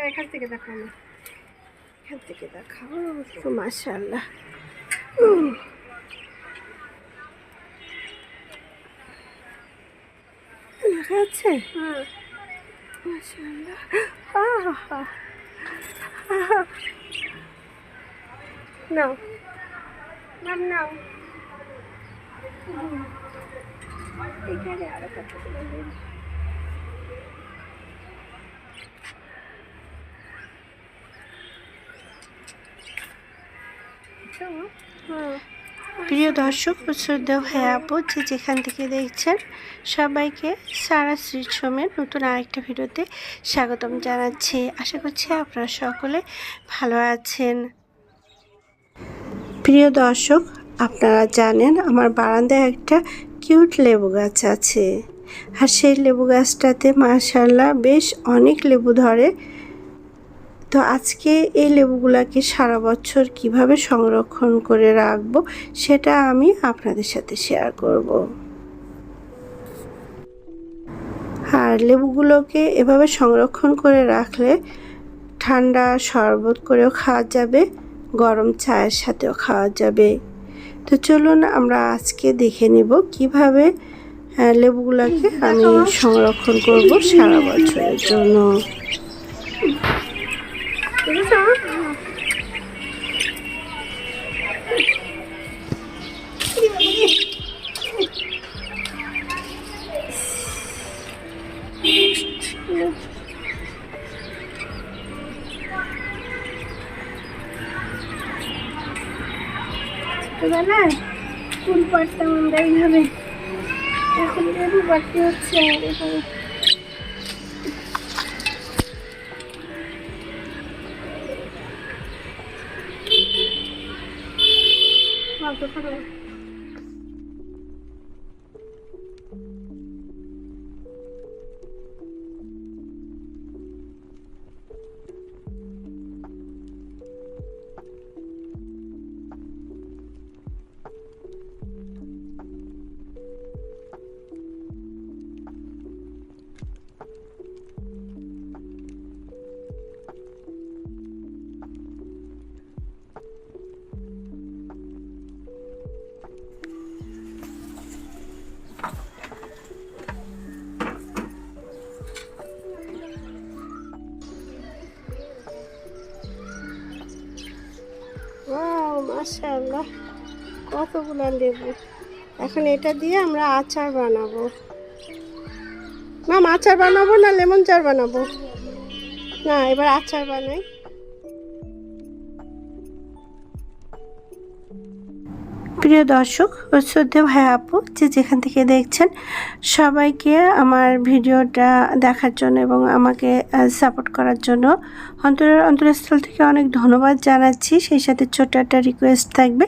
এখান থেকে দেখাও না, এখান থেকে দেখাও। মাশাআল্লাহ, দেখা যাচ্ছে। মাশাআল্লাহ, নাও নাম নাও। এখানে আরো কত প্রিয় দর্শক ও শ্রদ্ধেয় ভাই আপু যে যেখান থেকে দেখছেন সবাইকে সারা শ্রীশ্রমের নতুন আরেকটা ভিডিওতে স্বাগতম জানাচ্ছি। আশা করছি আপনারা সকলে ভালো আছেন। প্রিয় দর্শক, আপনারা জানেন আমার বারান্দায় একটা কিউট লেবু গাছ আছে, আর সেই লেবু গাছটাতে মাশাআল্লাহ বেশ অনেক লেবু ধরে। তো আজকে এই লেবুগুলাকে সারা বছর কিভাবে সংরক্ষণ করে রাখবো সেটা আমি আপনাদের সাথে শেয়ার করব। আর লেবুগুলোকে এভাবে সংরক্ষণ করে রাখলে ঠান্ডা শরবত করেও খাওয়া যাবে, গরম চায়ের সাথেও খাওয়া যাবে। তো চলুন আমরা আজকে দেখে নিব কিভাবে লেবুগুলোকে আমি সংরক্ষণ করব সারা বছরের জন্য। ছোটবেলায় ফুল পাড়তাম আমরা এইভাবে, এখন লেবু পাড়তে হচ্ছে এইভাবে। ওয়াও, মাশাআল্লাহ, কতগুলো লেবু। এখন এটা দিয়ে আমরা আচার বানাবো। মাম, আচার বানাবো না লেমন চার বানাবো? না, এবার আচার বানাই। প্রিয় দর্শক ও শ্রদ্ধেয় ভাই আপু যে যেখান থেকে দেখছেন সবাইকে আমার ভিডিওটা দেখার জন্য এবং আমাকে সাপোর্ট করার জন্য অন্তরস্থল থেকে অনেক ধন্যবাদ জানাচ্ছি। সেই সাথে ছোট্ট একটা রিকোয়েস্ট থাকবে,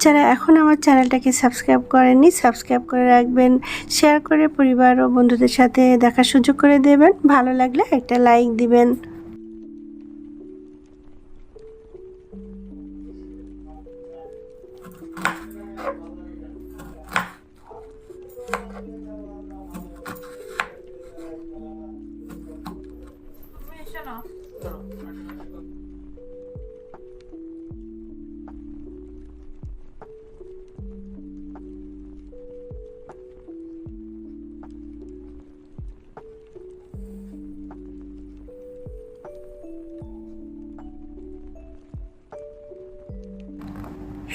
যারা এখন আমার চ্যানেলটাকে সাবস্ক্রাইব করেননি সাবস্ক্রাইব করে রাখবেন, শেয়ার করে পরিবার ও বন্ধুদের সাথে দেখার সুযোগ করে দেবেন, ভালো লাগলে একটা লাইক দিবেন।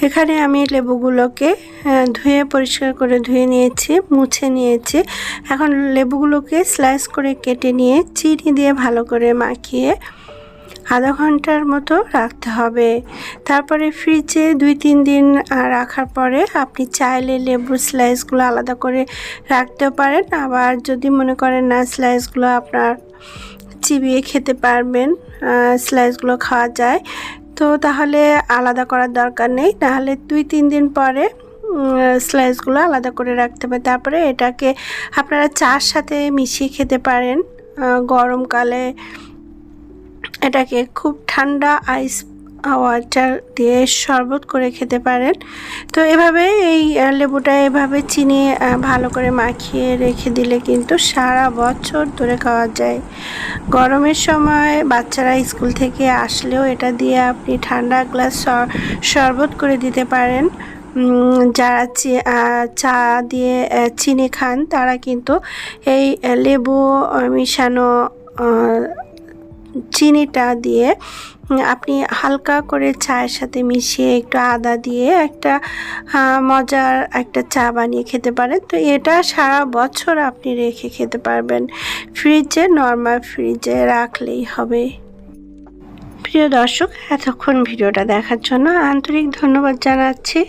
এখানে আমি লেবুগুলোকে ধুয়ে পরিষ্কার করে ধুয়ে নিয়েছি, মুছে নিয়েছি। এখন লেবুগুলোকে স্লাইস করে কেটে নিয়ে চিনি দিয়ে ভালো করে মাখিয়ে আধা ঘন্টার মতো রাখতে হবে। তারপরে ফ্রিজে 2-3 দিন রাখার পরে আপনি চাইলে লেবুর স্লাইসগুলো আলাদা করে রাখতে পারেন। আবার যদি মনে করেন না স্লাইসগুলো আপনার চিবিয়ে খেতে পারবেন, স্লাইসগুলো খাওয়া যায়, তো তাহলে আলাদা করার দরকার নেই। তাহলে 2-3 দিন পরে স্লাইসগুলো আলাদা করে রাখতে হবে। তারপরে এটাকে আপনারা চার সাথে মিশিয়ে খেতে পারেন। গরমকালে এটাকে খুব ঠান্ডা ওয়াটার দিয়ে শরবত করে খেতে পারেন। তো এভাবে এই লেবুটা এভাবে চিনি ভালো করে মাখিয়ে রেখে দিলে কিন্তু সারা বছর ধরে খাওয়া যায়। গরমের সময় বাচ্চারা স্কুল থেকে আসলেও এটা দিয়ে আপনি ঠান্ডা গ্লাস শরবত করে দিতে পারেন। যারা চা দিয়ে চিনি খান তারা কিন্তু এই লেবু মিশানো চিনিটা দিয়ে আপনি হালকা করে চায়ের সাথে মিশিয়ে একটু আদা দিয়ে একটা মজার একটা চা বানিয়ে খেতে পারেন। তো এটা সারা বছর আপনি রেখে খেতে পারবেন, ফ্রিজে নর্মাল ফ্রিজে রাখলেই হবে। প্রিয় দর্শক, এতক্ষণ ভিডিওটা দেখার জন্য আন্তরিক ধন্যবাদ জানাচ্ছি।